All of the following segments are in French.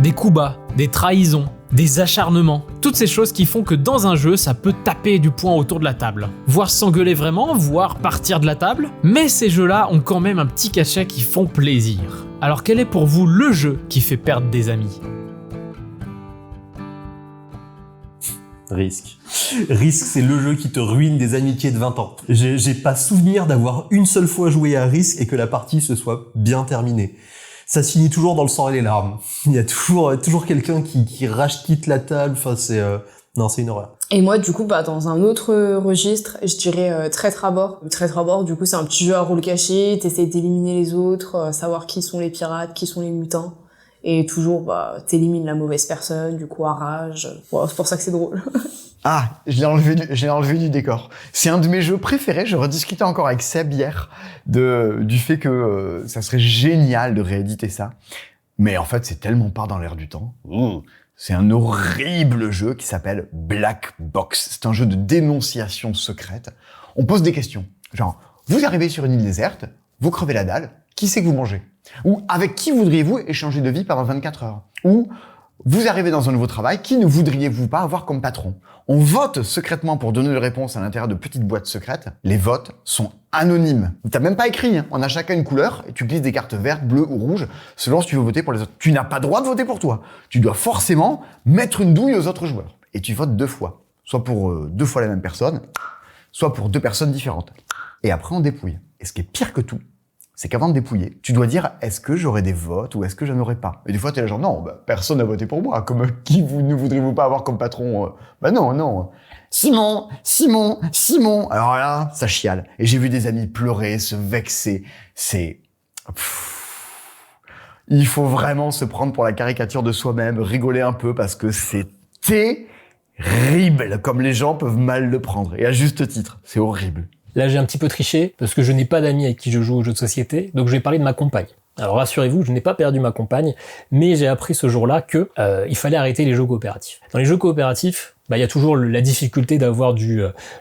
des coups bas, des trahisons, des acharnements. Toutes ces choses qui font que dans un jeu, ça peut taper du poing autour de la table. Voire s'engueuler vraiment, voire partir de la table. Mais ces jeux-là ont quand même un petit cachet qui font plaisir. Alors quel est pour vous le jeu qui fait perdre des amis ? Risk. Risk, c'est le jeu qui te ruine des amitiés de 20 ans. J'ai pas souvenir d'avoir une seule fois joué à Risk et que la partie se soit bien terminée. Ça se finit toujours dans le sang et les larmes. Il y a toujours quelqu'un qui quitte la table. Enfin, non, c'est une horreur. Et moi, du coup, dans un autre registre, je dirais Traître à bord. Traître à bord, du coup, c'est un petit jeu à rôle caché. T'essayes d'éliminer les autres, savoir qui sont les pirates, qui sont les mutins. Et toujours, t'élimines la mauvaise personne, du coup, à rage. Bon, c'est pour ça que c'est drôle. Ah, je l'ai enlevé du décor. C'est un de mes jeux préférés. Je rediscutais encore avec Seb hier du fait que ça serait génial de rééditer ça. Mais en fait, c'est tellement pas dans l'air du temps. C'est un horrible jeu qui s'appelle Black Box. C'est un jeu de dénonciation secrète. On pose des questions. Genre, vous arrivez sur une île déserte, vous crevez la dalle, qui c'est que vous mangez ? Ou avec qui voudriez-vous échanger de vie pendant 24 heures ? Ou vous arrivez dans un nouveau travail, qui ne voudriez-vous pas avoir comme patron ? On vote secrètement pour donner des réponses à l'intérieur de petites boîtes secrètes. Les votes sont anonymes. T'as même pas écrit, hein. On a chacun une couleur et tu glisses des cartes vertes, bleues ou rouges selon si tu veux voter pour les autres. Tu n'as pas droit de voter pour toi. Tu dois forcément mettre une douille aux autres joueurs. Et tu votes 2 fois. Soit pour 2 fois la même personne, soit pour 2 personnes différentes. Et après on dépouille. Et ce qui est pire que tout, c'est qu'avant de dépouiller, tu dois dire est-ce que j'aurai des votes ou est-ce que je n'aurai pas. Et des fois, t'es là genre non, personne n'a voté pour moi. Comme qui ne voudriez-vous pas avoir comme patron non. Simon. Alors là, ça chiale. Et j'ai vu des amis pleurer, se vexer. Il faut vraiment se prendre pour la caricature de soi-même, rigoler un peu parce que c'est terrible comme les gens peuvent mal le prendre. Et à juste titre, c'est horrible. Là, j'ai un petit peu triché, parce que je n'ai pas d'amis avec qui je joue aux jeux de société, donc je vais parler de ma compagne. Alors rassurez-vous, je n'ai pas perdu ma compagne, mais j'ai appris ce jour-là que il fallait arrêter les jeux coopératifs. Dans les jeux coopératifs, il y a toujours la difficulté d'avoir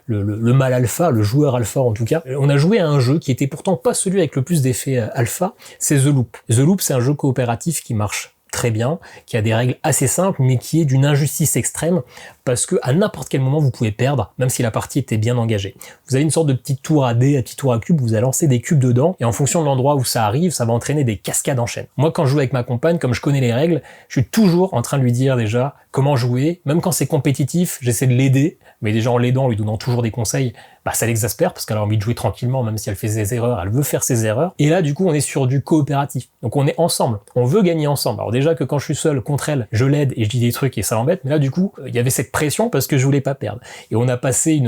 le mal alpha, le joueur alpha en tout cas. On a joué à un jeu qui était pourtant pas celui avec le plus d'effets alpha, c'est The Loop. The Loop, c'est un jeu coopératif qui marche très bien, qui a des règles assez simples, mais qui est d'une injustice extrême, parce que à n'importe quel moment vous pouvez perdre, même si la partie était bien engagée. Vous avez une sorte de petite tour à dés, un petit tour à cubes, vous allez lancer des cubes dedans, et en fonction de l'endroit où ça arrive, ça va entraîner des cascades en chaîne. Moi, quand je joue avec ma compagne, comme je connais les règles, je suis toujours en train de lui dire déjà comment jouer, même quand c'est compétitif, j'essaie de l'aider, mais déjà en l'aidant, en lui donnant toujours des conseils, ça l'exaspère, parce qu'elle a envie de jouer tranquillement, même si elle fait ses erreurs, elle veut faire ses erreurs. Et là, du coup, on est sur du coopératif. Donc on est ensemble. On veut gagner ensemble. Alors déjà que quand je suis seul contre elle, je l'aide et je dis des trucs et ça l'embête, mais là, du coup, il y avait cette pression parce que je voulais pas perdre. Et on a passé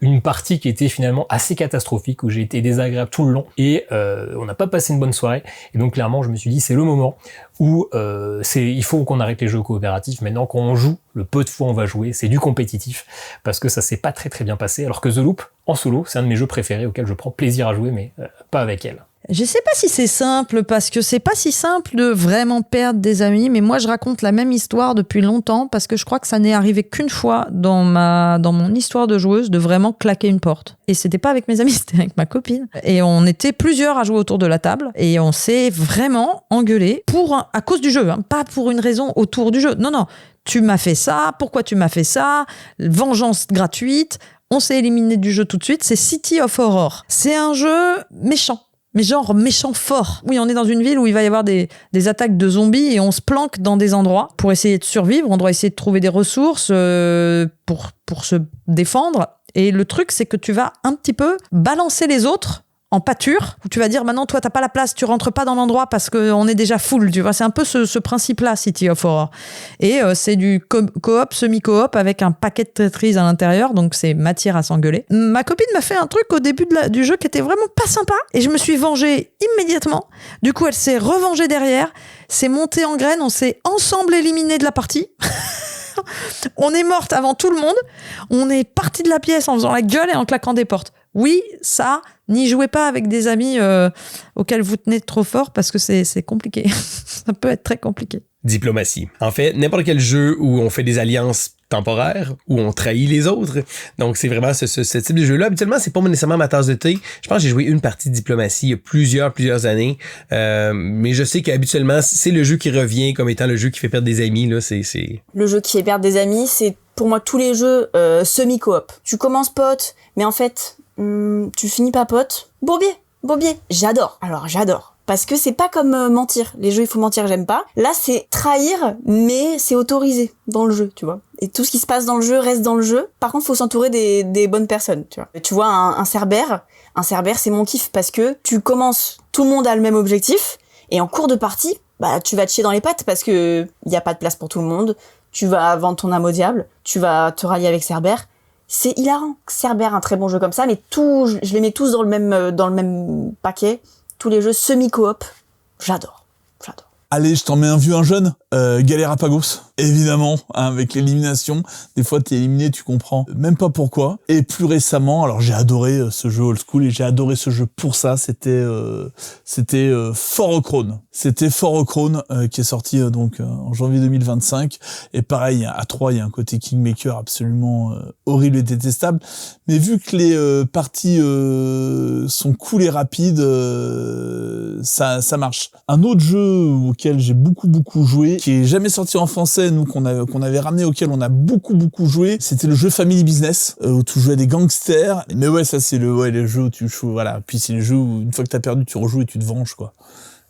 une partie qui était finalement assez catastrophique, où j'ai été désagréable tout le long, et on n'a pas passé une bonne soirée. Et donc clairement, je me suis dit, c'est le moment où il faut qu'on arrête les jeux coopératifs. Maintenant qu'on joue, le peu de fois on va jouer, c'est du compétitif, parce que ça s'est pas très très bien passé, alors que The Loop, en solo, c'est un de mes jeux préférés auxquels je prends plaisir à jouer, mais pas avec elle. Je sais pas si c'est simple, parce que c'est pas si simple de vraiment perdre des amis, mais moi je raconte la même histoire depuis longtemps, parce que je crois que ça n'est arrivé qu'une fois dans mon histoire de joueuse de vraiment claquer une porte. Et c'était pas avec mes amis, c'était avec ma copine. Et on était plusieurs à jouer autour de la table, et on s'est vraiment engueulé à cause du jeu, hein, pas pour une raison autour du jeu. Non, tu m'as fait ça, pourquoi tu m'as fait ça, vengeance gratuite, on s'est éliminé du jeu tout de suite, c'est City of Horror. C'est un jeu méchant. Mais genre méchant fort. Oui, on est dans une ville où il va y avoir des attaques de zombies et on se planque dans des endroits pour essayer de survivre. On doit essayer de trouver des ressources pour se défendre. Et le truc, c'est que tu vas un petit peu balancer les autres en pâture, où tu vas dire, maintenant, toi, t'as pas la place, tu rentres pas dans l'endroit parce qu'on est déjà full, tu vois. C'est un peu ce principe-là, City of Horror. Et c'est du coop, semi-coop, avec un paquet de Tetris à l'intérieur, donc c'est matière à s'engueuler. Ma copine m'a fait un truc au début du jeu qui était vraiment pas sympa, et je me suis vengée immédiatement. Du coup, elle s'est revengée derrière, s'est montée en graine, on s'est ensemble éliminés de la partie. On est morte avant tout le monde, on est parti de la pièce en faisant la gueule et en claquant des portes. Oui, ça, n'y jouez pas avec des amis auxquels vous tenez trop fort, parce que c'est compliqué. Ça peut être très compliqué. Diplomatie. En fait, n'importe quel jeu où on fait des alliances temporaire où on trahit les autres. Donc, c'est vraiment ce type de jeu-là. Habituellement, c'est pas nécessairement ma tasse de thé. Je pense que j'ai joué une partie de Diplomatie il y a plusieurs années. Mais je sais qu'habituellement, c'est le jeu qui revient comme étant le jeu qui fait perdre des amis. Là, c'est... Le jeu qui fait perdre des amis, c'est pour moi tous les jeux semi-coop. Tu commences pote, mais en fait, tu finis pas pote. Bourbier. J'adore. Alors, j'adore. Parce que c'est pas comme mentir. Les jeux, il faut mentir, j'aime pas. Là, c'est trahir, mais c'est autorisé dans le jeu, tu vois. Et tout ce qui se passe dans le jeu reste dans le jeu. Par contre, faut s'entourer des bonnes personnes, tu vois. Tu vois, un Cerbère, c'est mon kiff parce que tu commences, tout le monde a le même objectif, et en cours de partie, bah, tu vas te chier dans les pattes parce que y a pas de place pour tout le monde. Tu vas vendre ton âme au diable, tu vas te rallier avec Cerbère. C'est hilarant. Cerbère, un très bon jeu comme ça, mais je les mets tous dans le même paquet. Tous les jeux semi-coop, j'adore. Allez, je t'en mets un vieux, un jeune. Galerapagos, évidemment, hein, avec l'élimination. Des fois, t'es éliminé, tu comprends même pas pourquoi. Et plus récemment, alors j'ai adoré ce jeu old school et j'ai adoré ce jeu pour ça. C'était For Ochrone. C'était For Ochrone qui est sorti donc en janvier 2025. Et pareil, à 3, il y a un côté Kingmaker absolument horrible et détestable. Mais vu que les parties sont cool et rapides, ça marche. Un autre jeu auquel j'ai beaucoup joué, qui est jamais sorti en français, nous qu'on avait ramené, auquel on a beaucoup joué, c'était le jeu Family Business, où tu jouais des gangsters. Mais ouais, ça c'est le jeu où tu joues, voilà. Puis c'est le jeu où une fois que t'as perdu, tu rejoues et tu te venges, quoi.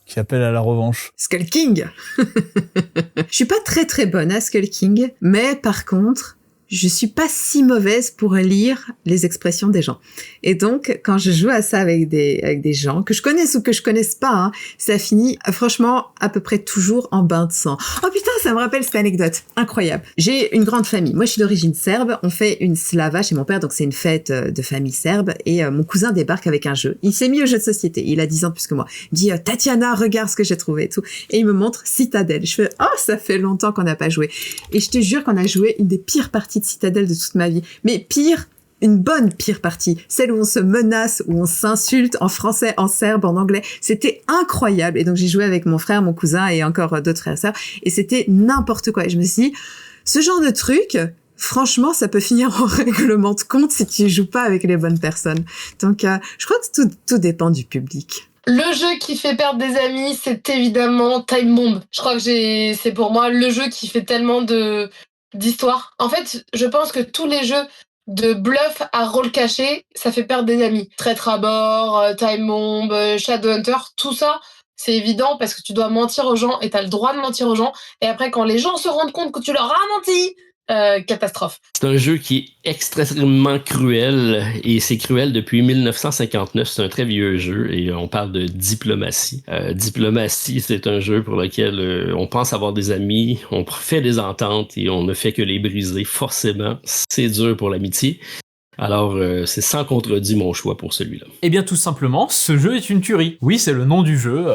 Qui appelle à la revanche. Skull King. Je suis pas très bonne à Skull King, mais par contre, je suis pas si mauvaise pour lire les expressions des gens. Et donc, quand je joue à ça avec des gens que je connaisse ou que je connaisse pas, hein, ça finit, franchement, à peu près toujours en bain de sang. Oh putain, ça me rappelle cette anecdote. Incroyable. J'ai une grande famille. Moi, je suis d'origine serbe. On fait une slava chez mon père, donc c'est une fête de famille serbe. Et mon cousin débarque avec un jeu. Il s'est mis au jeu de société. Il a 10 ans plus que moi. Il me dit, Tatiana, regarde ce que j'ai trouvé et tout. Et il me montre Citadel. Je fais, oh, ça fait longtemps qu'on n'a pas joué. Et je te jure qu'on a joué une des pires parties de Citadel de toute ma vie. Mais pire, une bonne pire partie. Celle où on se menace, où on s'insulte en français, en serbe, en anglais. C'était incroyable. Et donc, j'ai joué avec mon frère, mon cousin et encore d'autres frères et sœurs. Et c'était n'importe quoi. Et je me suis dit, ce genre de truc, franchement, ça peut finir en règlement de compte si tu joues pas avec les bonnes personnes. Donc, je crois que tout dépend du public. Le jeu qui fait perdre des amis, c'est évidemment Time Bomb. Je crois que c'est pour moi le jeu qui fait tellement d'histoire. En fait, je pense que tous les jeux de bluff à rôle caché, ça fait perdre des amis. Traître à bord, Time Bomb, Shadowhunter, tout ça, c'est évident parce que tu dois mentir aux gens et t'as le droit de mentir aux gens. Et après, quand les gens se rendent compte que tu leur as menti, catastrophe. C'est un jeu qui est extrêmement cruel et c'est cruel depuis 1959. C'est un très vieux jeu et on parle de Diplomatie. Diplomatie, c'est un jeu pour lequel on pense avoir des amis, on fait des ententes et on ne fait que les briser forcément. C'est dur pour l'amitié. Alors, c'est sans contredit mon choix pour celui-là. Eh bien, tout simplement, ce jeu est une tuerie. Oui, c'est le nom du jeu.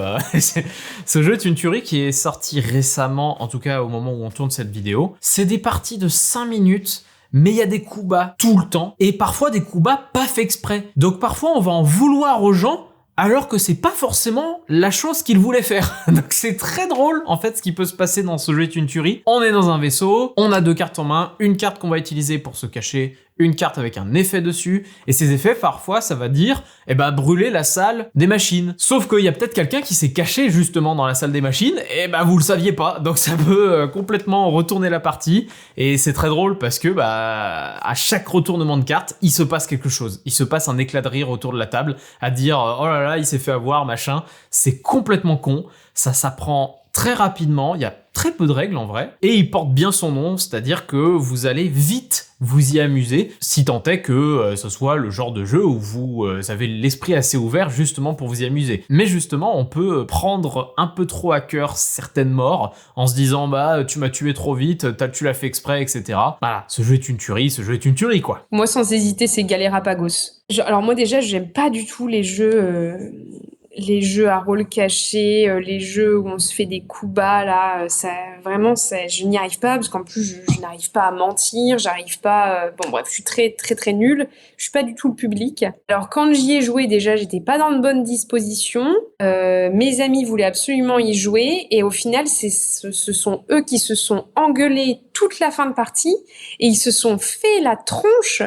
Ce jeu est une tuerie qui est sorti récemment, en tout cas au moment où on tourne cette vidéo. C'est des parties de 5 minutes, mais il y a des coups bas tout le temps, et parfois des coups bas pas fait exprès. Donc parfois, on va en vouloir aux gens, alors que c'est pas forcément la chose qu'ils voulaient faire. Donc c'est très drôle, en fait, ce qui peut se passer dans ce jeu est une tuerie. On est dans un vaisseau, on a 2 cartes en main, une carte qu'on va utiliser pour se cacher, une carte avec un effet dessus, et ces effets, parfois, ça va dire, brûler la salle des machines. Sauf qu'il y a peut-être quelqu'un qui s'est caché justement dans la salle des machines, et vous le saviez pas, donc ça peut complètement retourner la partie, et c'est très drôle parce que, à chaque retournement de carte, il se passe quelque chose. Il se passe un éclat de rire autour de la table, à dire, oh là là, il s'est fait avoir, machin. C'est complètement con, ça s'apprend très rapidement, il y a très peu de règles en vrai, et il porte bien son nom, c'est-à-dire que vous allez vite vous y amuser, si tant est que ce soit le genre de jeu où vous avez l'esprit assez ouvert justement pour vous y amuser. Mais justement, on peut prendre un peu trop à cœur certaines morts, en se disant tu m'as tué trop vite, tu l'as fait exprès, etc. Voilà, ce jeu est une tuerie quoi. Moi sans hésiter, c'est Galerapagos. Alors moi déjà, j'aime pas du tout les jeux les jeux à rôle caché, les jeux où on se fait des coups bas, là, je n'y arrive pas, parce qu'en plus, je n'arrive pas à mentir, j'arrive pas... bon, bref, je suis très, très, très nulle. Je suis pas du tout le public. Alors, quand j'y ai joué, déjà, j'étais pas dans de bonnes dispositions. Mes amis voulaient absolument y jouer, et au final, ce sont eux qui se sont engueulés toute la fin de partie, et ils se sont fait la tronche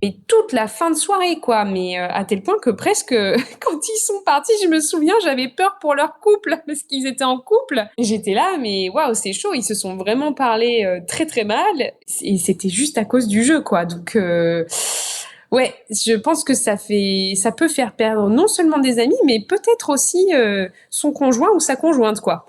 mais toute la fin de soirée, quoi. Mais à tel point que presque, quand ils sont partis, je me souviens, j'avais peur pour leur couple, parce qu'ils étaient en couple. Et j'étais là, mais waouh, c'est chaud. Ils se sont vraiment parlé très très mal. Et c'était juste à cause du jeu, quoi. Donc, ouais, je pense que ça peut faire perdre non seulement des amis, mais peut-être aussi son conjoint ou sa conjointe, quoi.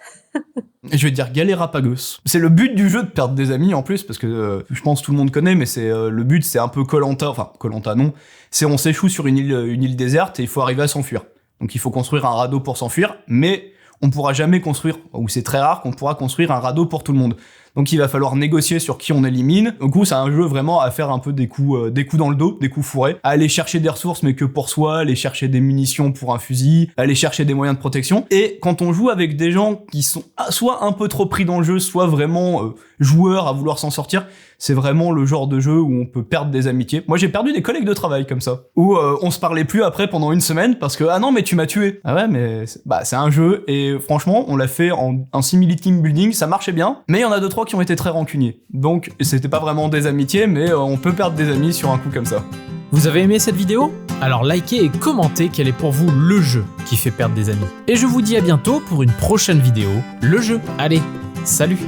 Et je vais dire Galérapagos. C'est le but du jeu de perdre des amis en plus, parce que je pense que tout le monde connaît, mais c'est le but, c'est un peu Koh-Lanta, enfin Koh-Lanta non, c'est on s'échoue sur une île déserte et il faut arriver à s'enfuir. Donc il faut construire un radeau pour s'enfuir, mais on pourra jamais construire, ou c'est très rare qu'on pourra construire un radeau pour tout le monde. Donc il va falloir négocier sur qui on élimine. Du coup, c'est un jeu vraiment à faire un peu des coups dans le dos, des coups fourrés, à aller chercher des ressources mais que pour soi, aller chercher des munitions pour un fusil, aller chercher des moyens de protection. Et quand on joue avec des gens qui sont soit un peu trop pris dans le jeu, soit vraiment joueurs à vouloir s'en sortir, c'est vraiment le genre de jeu où on peut perdre des amitiés. Moi, j'ai perdu des collègues de travail comme ça, où on se parlait plus après pendant une semaine parce que ah non mais tu m'as tué. Ah ouais mais c'est un jeu et franchement on l'a fait en simili team building, ça marchait bien, mais il y en a 2-3 qui ont été très rancuniers. Donc c'était pas vraiment des amitiés, mais on peut perdre des amis sur un coup comme ça. Vous avez aimé cette vidéo ? Alors likez et commentez quel est pour vous le jeu qui fait perdre des amis. Et je vous dis à bientôt pour une prochaine vidéo, le jeu. Allez, salut !